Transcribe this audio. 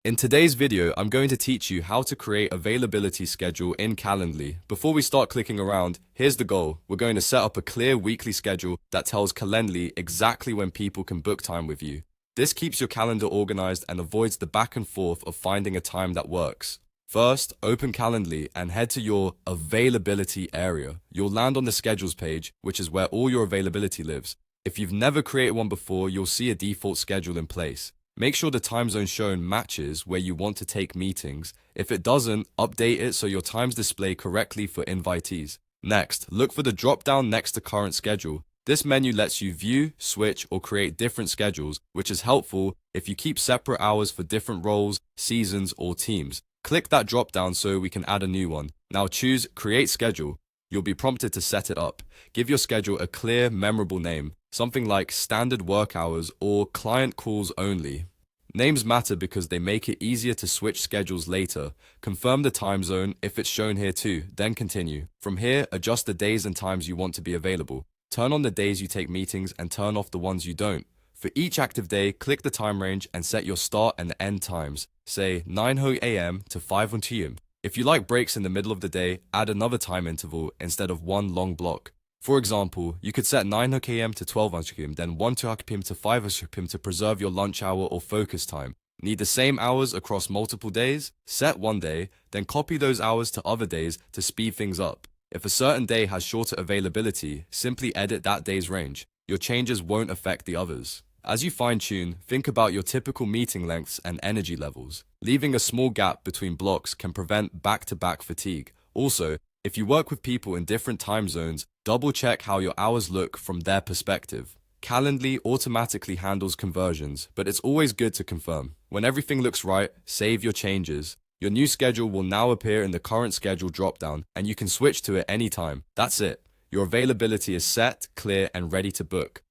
In today's video, I'm going to teach you how to create availability schedule in Calendly. Before we start clicking around, here's the goal. We're going to set up a clear weekly schedule that tells Calendly exactly when people can book time with you. This keeps your calendar organized and avoids the back and forth of finding a time that works. First, open Calendly and head to your availability area. You'll land on the schedules page, which is where all your availability lives. If you've never created one before, you'll see a default schedule in place. Make sure the time zone shown matches where you want to take meetings. If it doesn't, update it so your times display correctly for invitees. Next, look for the drop-down next to current schedule. This menu lets you view, switch, or create different schedules, which is helpful if you keep separate hours for different roles, seasons, or teams. Click that drop-down so we can add a new one. Now choose Create Schedule. You'll be prompted to set it up. Give your schedule a clear, memorable name, something like Standard Work Hours or Client Calls Only. Names matter because they make it easier to switch schedules later. Confirm the time zone if it's shown here too, then continue. From here, adjust the days and times you want to be available. Turn on the days you take meetings and turn off the ones you don't. For each active day, click the time range and set your start and end times. Say 9 a.m. to 5 p.m. If you like breaks in the middle of the day, add another time interval instead of one long block. For example, you could set 9 a.m. to 12 p.m., then 1 p.m. to 5 p.m. to preserve your lunch hour or focus time. Need the same hours across multiple days? Set one day, then copy those hours to other days to speed things up. If a certain day has shorter availability, simply edit that day's range. Your changes won't affect the others. As you fine-tune, think about your typical meeting lengths and energy levels. Leaving a small gap between blocks can prevent back-to-back fatigue. Also, if you work with people in different time zones, double-check how your hours look from their perspective. Calendly automatically handles conversions, but it's always good to confirm. When everything looks right, save your changes. Your new schedule will now appear in the current schedule dropdown, and you can switch to it anytime. That's it. Your availability is set, clear, and ready to book.